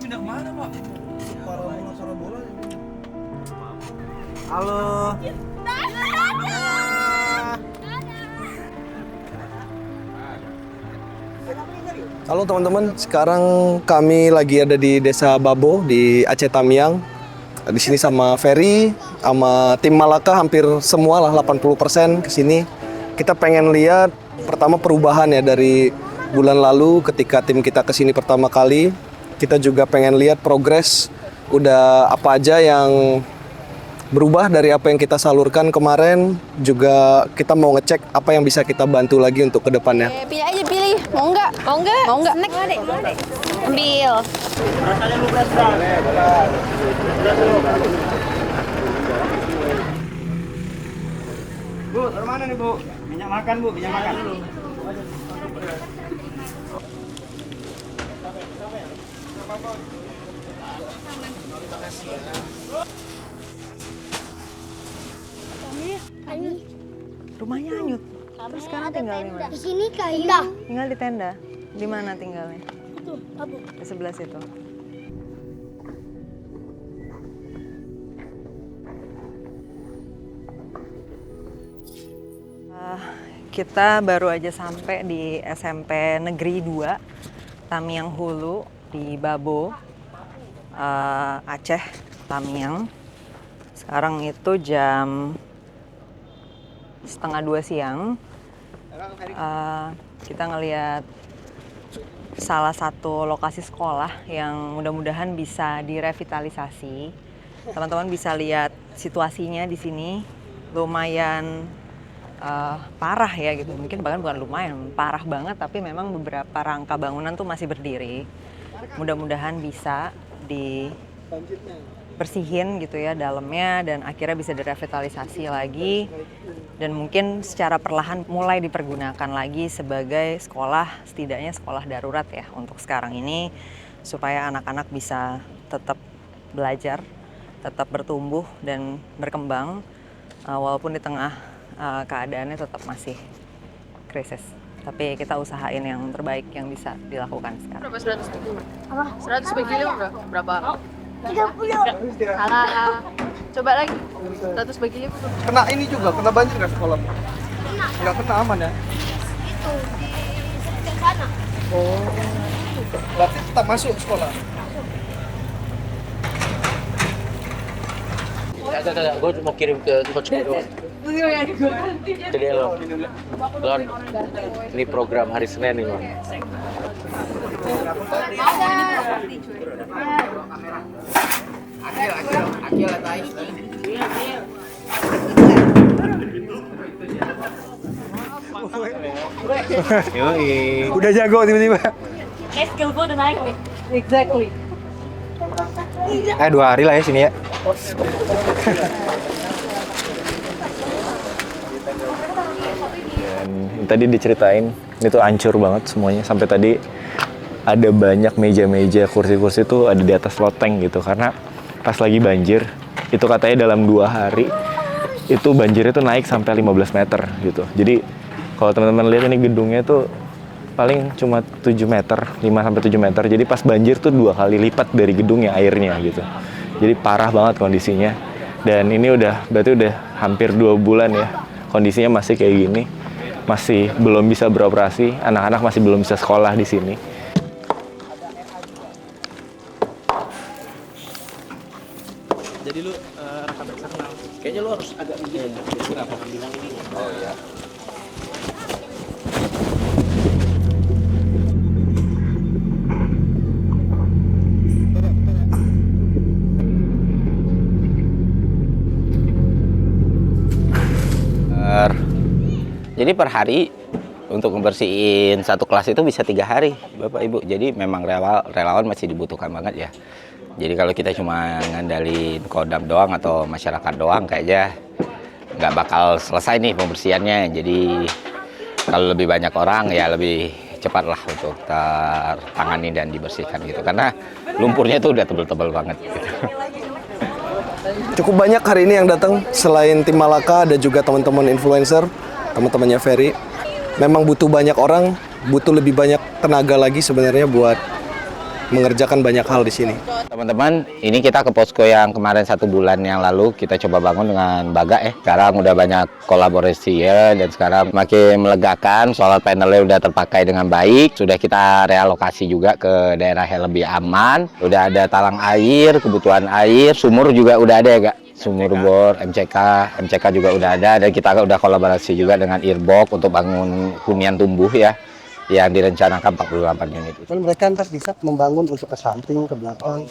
pindah kemana, Pak? Parabola. Halo. Halo teman-teman, sekarang kami lagi ada di Desa Babo di Aceh Tamiang. Di sini sama Ferry, sama tim Malaka hampir semua lah 80% ke sini. Kita pengen lihat pertama perubahan ya dari bulan lalu ketika tim kita ke sini pertama kali. Kita juga pengen lihat progres udah apa aja yang berubah dari apa yang kita salurkan kemarin. Juga kita mau ngecek apa yang bisa kita bantu lagi untuk kedepannya. Pilih aja, pilih. Mau nggak? Mau nggak? Mau nggak? Snack. Ambil. Bu, dari mana nih Bu? Minyak makan Bu, minyak makan. Rumahnya hanyut. Terus sekarang tinggal di mana? Di sini kayak Tinggal di tenda. Di mana tinggalnya? itu, Abu. Di sebelah situ. Kita baru aja sampai di SMP Negeri 2 Tamiang Hulu di Babo, Aceh, Tamiang. Sekarang itu jam 1:30 siang. Kita ngelihat salah satu lokasi sekolah yang mudah-mudahan bisa direvitalisasi. Teman-teman bisa lihat situasinya di sini lumayan parah ya gitu. Mungkin bahkan bukan lumayan, parah banget, tapi memang beberapa rangka bangunan tuh masih berdiri. Mudah-mudahan bisa dibersihin gitu ya dalamnya dan akhirnya bisa direvitalisasi lagi. Dan mungkin secara perlahan mulai dipergunakan lagi sebagai sekolah, setidaknya sekolah darurat ya untuk sekarang ini, supaya anak-anak bisa tetap belajar, tetap bertumbuh dan berkembang, walaupun di tengah keadaannya tetap masih krisis. Tapi kita usahain yang terbaik yang bisa dilakukan sekarang. Berapa 100 kilo? Apa? 100 per kilo berapa? 30. Salah. Coba lagi. 100 per kilo. Kena ini juga, kena banjir nggak sekolah? Nggak kena, aman ya? Itu di sana. Oh, berarti kita masuk sekolah? Kagak, gue mau kirim ke coach gue doang. Jadi lo, Lon, ini program hari Senin nih, Lon. Yoi. Udah jago tiba-tiba. Skill gue udah naik nih. Exactly. 2 hari lah ya sini ya. Dan tadi diceritain ini tuh hancur banget semuanya, sampai tadi ada banyak meja-meja, kursi-kursi tuh ada di atas loteng gitu, karena pas lagi banjir itu katanya dalam 2 hari itu banjirnya tuh naik sampai 15 meter gitu. Jadi kalau teman-teman lihat ini gedungnya tuh paling cuma 7 meter, 5-7 meter. Jadi pas banjir tuh 2 kali lipat dari gedungnya airnya gitu. Jadi parah banget kondisinya. Dan ini berarti udah hampir 2 bulan ya kondisinya masih kayak gini. Masih belum bisa beroperasi, anak-anak masih belum bisa sekolah di sini. Jadi lu rekan eksternal. Kayaknya lu harus agak begini. Kenapa kan bilang ini? Oh iya. Jadi per hari untuk membersihin satu kelas itu bisa 3 hari, Bapak Ibu. Jadi memang relawan masih dibutuhkan banget ya. Jadi kalau kita cuma ngandalin Kodam doang atau masyarakat doang, kayaknya nggak bakal selesai nih pembersihannya. Jadi kalau lebih banyak orang ya lebih cepat lah untuk tertangani dan dibersihkan gitu. Karena lumpurnya itu udah tebel-tebel banget gitu. Cukup banyak hari ini yang datang, selain tim Malaka ada juga teman-teman influencer, teman-temannya Ferry. Memang butuh banyak orang, butuh lebih banyak tenaga lagi sebenarnya buat mengerjakan banyak hal di sini. Teman-teman, ini kita ke posko yang kemarin 1 bulan yang lalu kita coba bangun dengan Baga ya. Sekarang udah banyak kolaborasi ya, dan sekarang makin melegakan. Solar panelnya udah terpakai dengan baik. Sudah kita realokasi juga ke daerah yang lebih aman. Udah ada talang air, kebutuhan air, sumur juga udah ada ya Kak. Sumur bor, MCK juga udah ada, dan kita udah kolaborasi juga dengan Earbox untuk bangun hunian tumbuh ya, yang direncanakan 48 unit. Kan mereka ntar bisa membangun untuk ke samping, ke belakang,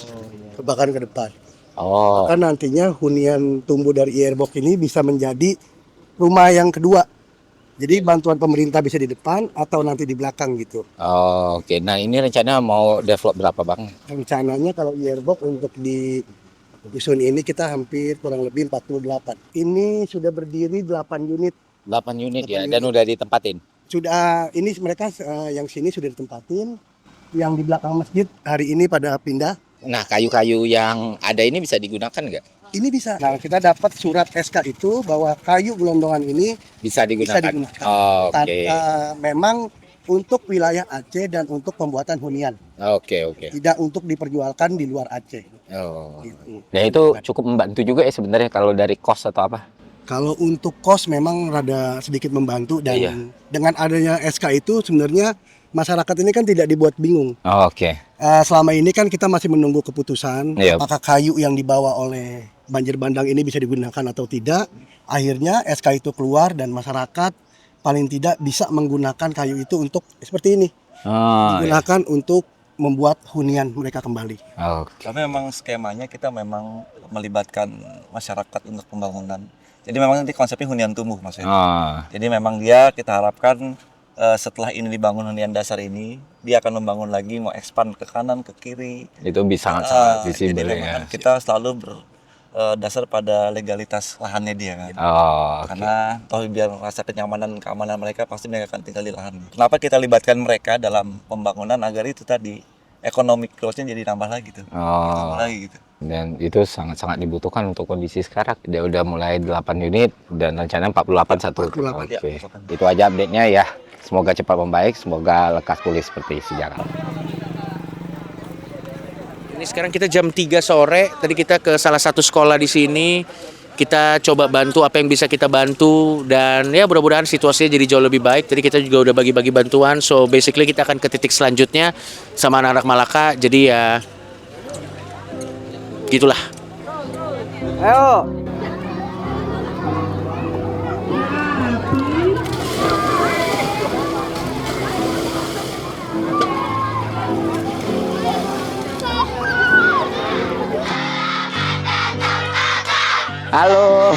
bahkan ke depan. Oh. Kan nantinya hunian tumbuh dari Earbox ini bisa menjadi rumah yang kedua. Jadi bantuan pemerintah bisa di depan atau nanti di belakang gitu. Oh, oke. Nah ini rencana mau develop berapa Bang? Rencananya kalau Earbox untuk di dusun ini kita hampir kurang lebih 48. Ini sudah berdiri 8 unit. 8 unit ya, 8 dan unit. udah ditempatin? Sudah, ini mereka yang sini sudah ditempatin. Yang di belakang masjid hari ini pada pindah. Nah, kayu-kayu yang ada ini bisa digunakan nggak? Ini bisa. Nah, kita dapat surat SK itu bahwa kayu gelondongan ini Bisa digunakan? bisa digunakan. Oh, oke. Memang untuk wilayah Aceh dan untuk pembuatan hunian. Oke. Tidak untuk diperjualkan di luar Aceh. Oh. Gitu. Nah, itu cukup membantu juga ya sebenarnya kalau dari kos atau apa? Kalau untuk kos memang rada sedikit membantu, dan Iya. dengan adanya SK itu sebenarnya masyarakat ini kan tidak dibuat bingung. Oh, oke. Selama ini kan kita masih menunggu keputusan Iya. apakah kayu yang dibawa oleh banjir bandang ini bisa digunakan atau tidak. Akhirnya SK itu keluar dan masyarakat paling tidak bisa menggunakan kayu itu untuk seperti ini. Digunakan untuk membuat hunian mereka kembali. Oke. Tapi memang skemanya kita memang melibatkan masyarakat untuk pembangunan. Jadi memang nanti konsepnya hunian tumbuh maksudnya. Jadi memang kita harapkan setelah ini dibangun hunian dasar ini, dia akan membangun lagi, mau expand ke kanan, ke kiri. Itu bisa sangat Jadi visible memang ya. kan kita selalu berdasar pada legalitas lahannya dia kan. Oh, oke. Karena toh biar rasa keamanan mereka pasti mereka akan tinggal di lahan. Kenapa kita libatkan mereka dalam pembangunan agar itu tadi economic growth-nya jadi nambah lagi tuh. Oh. Nambah lagi gitu. Dan itu sangat-sangat dibutuhkan untuk kondisi sekarang. Dia udah mulai 8 unit dan rencana 48 satu. 48. Oke. Itu aja update-nya ya. Semoga cepat membaik, semoga lekas pulih seperti sejarah. Ini sekarang kita jam 3 sore. Tadi kita ke salah satu sekolah di sini. Kita coba bantu apa yang bisa kita bantu, dan ya mudah-mudahan situasinya jadi jauh lebih baik. Tadi kita juga udah bagi-bagi bantuan. So basically kita akan ke titik selanjutnya sama anak-anak Malaka. Jadi ya gitulah. Ayo. Halo.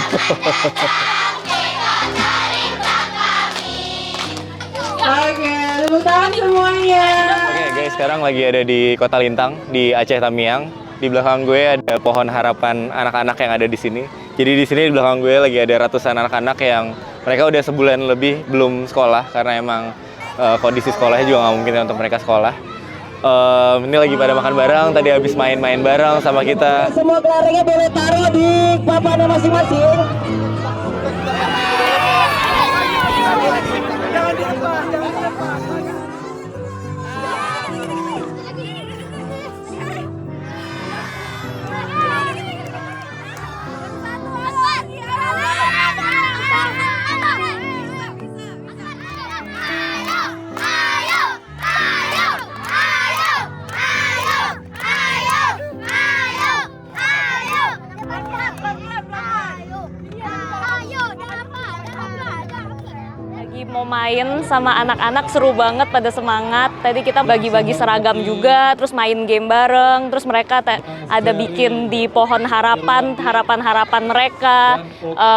Oke, tepuk tangan semuanya. Oke guys, sekarang lagi ada di Kota Lintang, di Aceh Tamiang. Di belakang gue ada pohon harapan anak-anak yang ada di sini. Jadi di sini di belakang gue lagi ada ratusan anak-anak yang mereka udah sebulan lebih belum sekolah karena emang kondisi sekolahnya juga nggak mungkin untuk mereka sekolah. Ini lagi pada makan bareng, tadi habis main-main bareng sama kita. Semua keluarganya boleh taruh di papannya masing-masing. Mau main sama anak-anak, seru banget, pada semangat. Tadi kita bagi-bagi seragam juga, terus main game bareng, terus mereka ada bikin di pohon harapan mereka,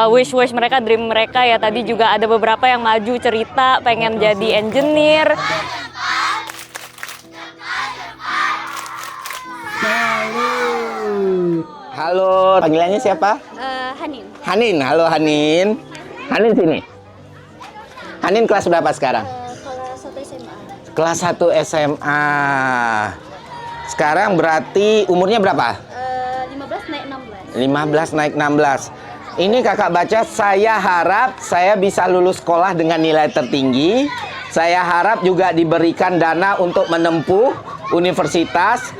wish mereka, dream mereka ya. Tadi juga ada beberapa yang maju cerita pengen jadi engineer. Halo, panggilannya siapa? Hanin. Hanin. Halo Hanin. Hanin sini. Hanin kelas berapa sekarang? Kelas 1 SMA. Kelas 1 SMA. Sekarang berarti umurnya berapa? 15 naik 16. 15 naik 16. Ini kakak baca, saya harap saya bisa lulus sekolah dengan nilai tertinggi. Saya harap juga diberikan dana untuk menempuh universitas,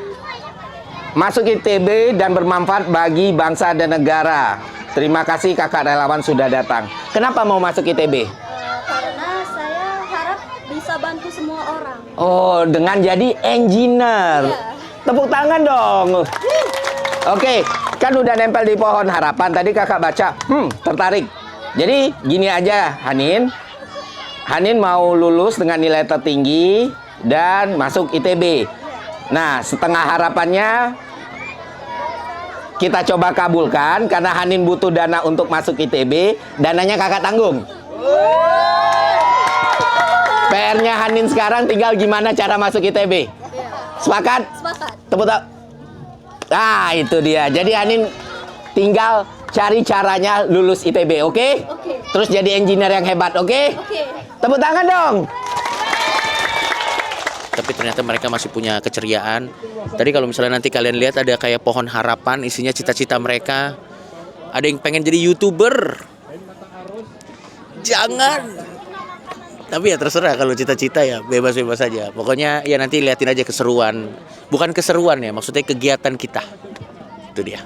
masuk ITB dan bermanfaat bagi bangsa dan negara. Terima kasih kakak relawan sudah datang. Kenapa mau masuk ITB? Karena saya harap bisa bantu semua orang. Oh, dengan jadi engineer. Tepuk tangan dong. Oke, kan udah nempel di pohon harapan. Tadi kakak baca, tertarik. Jadi gini aja, Hanin. Hanin mau lulus dengan nilai tertinggi dan masuk ITB. Nah, setengah harapannya kita coba kabulkan karena Hanin butuh dana untuk masuk ITB. Dananya kakak tanggung. PR-nya Hanin sekarang tinggal gimana cara masuk ITB. Sepakat? Sepakat. Tepuk tangan. Nah, itu dia. Jadi Hanin tinggal cari caranya lulus ITB, oke? Oke. Terus jadi engineer yang hebat, oke? Oke. Tepuk tangan dong. Tapi ternyata mereka masih punya keceriaan. Tadi kalau misalnya nanti kalian lihat ada kayak pohon harapan, isinya cita-cita mereka. Ada yang pengen jadi YouTuber. Jangan. Tapi ya terserah, kalau cita-cita ya bebas-bebas aja. Pokoknya ya nanti liatin aja keseruan. Bukan keseruan ya, maksudnya kegiatan kita. Itu dia.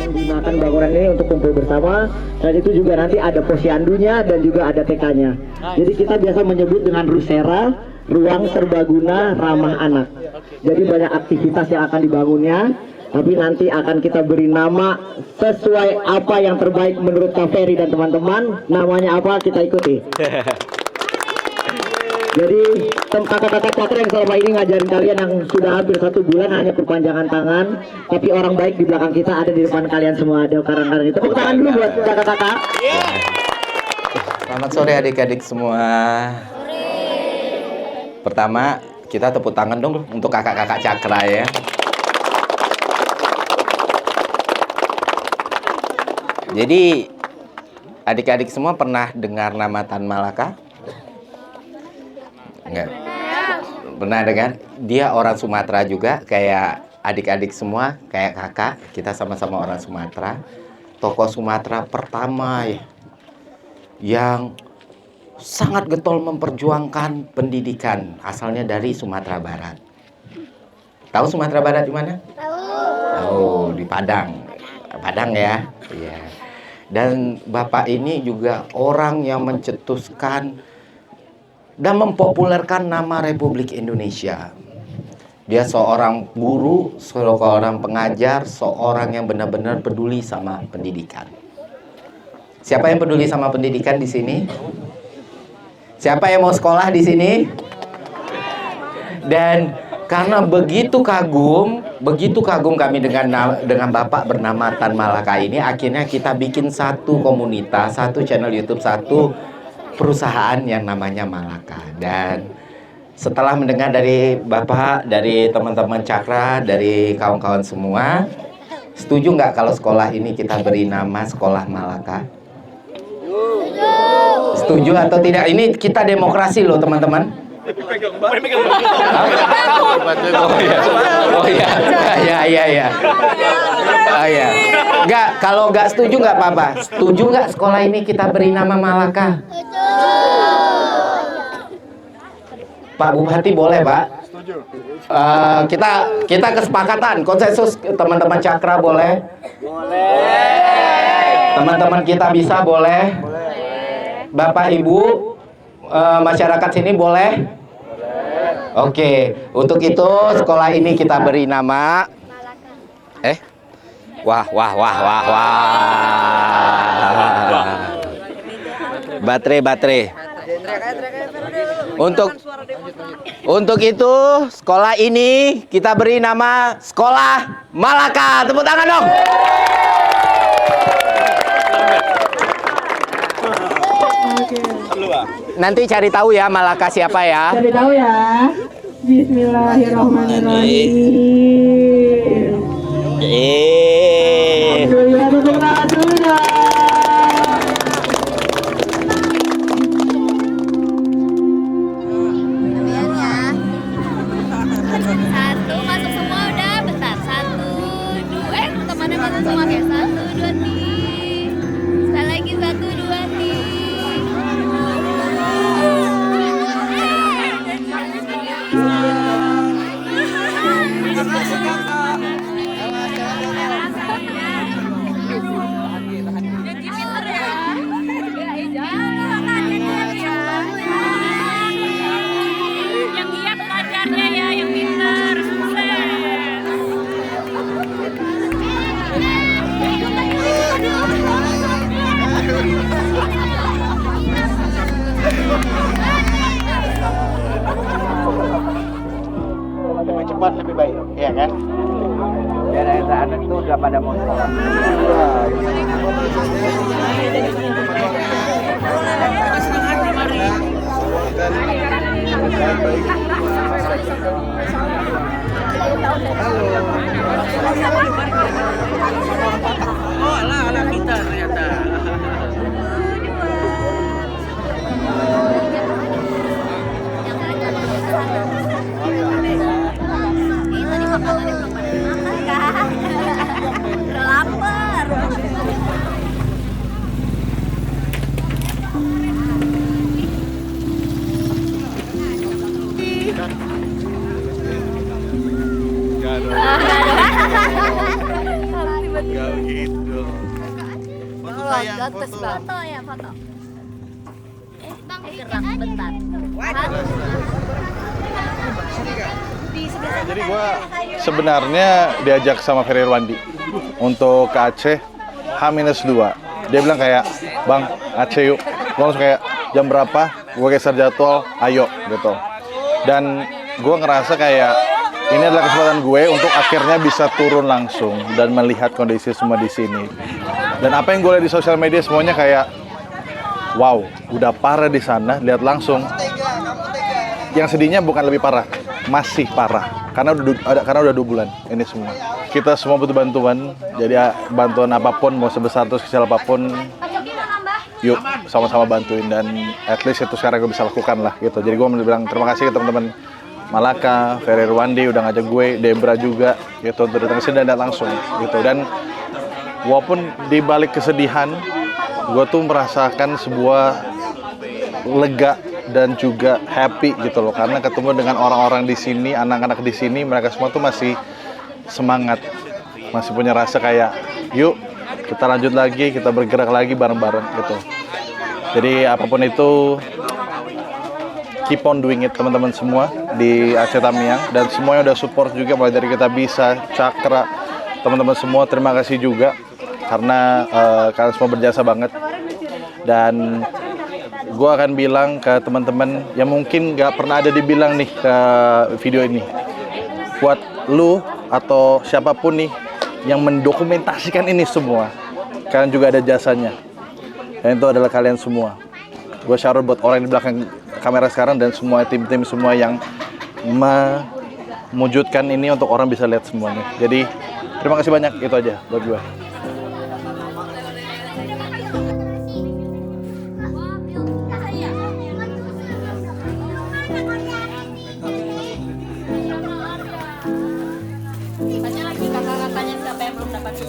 Menggunakan bangunan ini untuk kumpul bersama, dan itu juga nanti ada posyandunya dan juga ada TK-nya. Jadi kita biasa menyebut dengan Rusera, ruang serbaguna ramah anak. Jadi banyak aktivitas yang akan dibangunnya, tapi nanti akan kita beri nama sesuai apa yang terbaik menurut Kak Ferry dan teman-teman. Namanya apa, kita ikuti. Jadi kakak-kakak cakra yang selama ini ngajarin kalian yang sudah hampir 1 bulan hanya perpanjangan tangan, tapi orang baik di belakang kita ada di depan kalian semua. Ada karang-karang itu. Tepuk tangan dulu buat kakak-kakak. Selamat sore adik-adik semua. Pertama, kita tepuk tangan dong untuk kakak-kakak cakra ya. Jadi adik-adik semua pernah dengar nama Tan Malaka? Enggak. Pernah dengar? Dia orang Sumatera juga, kayak adik-adik semua, kayak kakak. Kita sama-sama orang Sumatera. Tokoh Sumatera pertama ya, yang sangat getol memperjuangkan pendidikan, asalnya dari Sumatera Barat. Tahu Sumatera Barat di mana? Tahu, di Padang. Padang ya. Iya. Dan Bapak ini juga orang yang mencetuskan dan mempopulerkan nama Republik Indonesia. Dia seorang guru, seorang pengajar, seorang yang benar-benar peduli sama pendidikan. Siapa yang peduli sama pendidikan di sini? Siapa yang mau sekolah di sini? Dan karena begitu kagum kami dengan Bapak bernama Tan Malaka ini, akhirnya kita bikin satu komunitas, satu channel YouTube, satu perusahaan yang namanya Malaka. Dan setelah mendengar dari Bapak, dari teman-teman Cakra, dari kawan-kawan semua, setuju nggak kalau sekolah ini kita beri nama Sekolah Malaka? Setuju atau tidak? Ini kita demokrasi loh teman-teman. Oh iya. Nggak, kalau nggak setuju nggak apa-apa. Setuju nggak sekolah ini kita beri nama Malaka? Pak Bupati boleh, Pak? Kita kesepakatan, konsensus teman-teman Cakra boleh? Teman-teman kita bisa boleh? Bapak Ibu masyarakat sini boleh? Oke, untuk itu sekolah ini kita beri nama Wah. Baterai. Untuk itu sekolah ini kita beri nama Sekolah Malaka. Tepuk tangan dong. nanti cari tahu ya Malaka siapa ya. Cari tahu ya. Bismillahirrahmanirrahim. Alhamdulillah, tepuk tangan dulu dong. Satu, masuk semua udah. Bentar, 1, 2. Temannya masuk semua kayak 1, 2, 3. Sekali lagi 1, 2, Yang giat belajarnya ya, yang pintar, sukses. Lebih cepat lebih baik, iya kan? Biar anak-anak itu udah pada mau sekolah. Oh, alah kita ternyata. lapar. Gak gitu. Foto sayang, foto. Ya, foto. Bang, gerak bentar. Jadi gue sebenarnya diajak sama Ferry Irwandi untuk ke Aceh H-2. Dia bilang kayak, Bang, Aceh yuk. Gue langsung kayak, jam berapa? Gue geser jadwal, ayo gitu. Dan gue ngerasa kayak ini adalah kesempatan gue untuk akhirnya bisa turun langsung dan melihat kondisi semua di sini. Dan apa yang gue lihat di sosial media semuanya kayak, wow, udah parah di sana, lihat langsung. Yang sedihnya bukan lebih parah, masih parah. Karena udah 2 bulan ini semua. Kita semua butuh bantuan, jadi bantuan apapun, mau sebesar atau sekecil apapun, yuk sama-sama bantuin. Dan at least itu sekarang gue bisa lakukan lah gitu. Jadi gue mau bilang terima kasih ke teman-teman Malaka, Ferry Irwandi udah ngajak gue, Debra juga gitu untuk datang ke sini dan langsung gitu. Dan walaupun di balik kesedihan, gue tuh merasakan sebuah lega dan juga happy gitu loh, karena ketemu dengan orang-orang di sini, anak-anak di sini, mereka semua tuh masih semangat, masih punya rasa kayak yuk kita lanjut lagi, kita bergerak lagi bareng-bareng gitu. Jadi apapun itu, keep on doing it teman-teman semua di Aceh Tamiang, dan semuanya udah support juga, mulai dari kita bisa, Cakra, teman-teman semua terima kasih juga karena kalian semua berjasa banget. Dan gue akan bilang ke teman-teman yang mungkin gak pernah ada dibilang nih ke video ini, buat lu atau siapapun nih yang mendokumentasikan ini semua, kalian juga ada jasanya, dan itu adalah kalian semua. Gue shout out buat orang di belakang kamera sekarang dan semua tim-tim semua yang mewujudkan ini untuk orang bisa lihat semuanya. Jadi terima kasih banyak, itu aja buat gue. Tanya lagi kakak-kakaknya siapa yang belum dapat ini.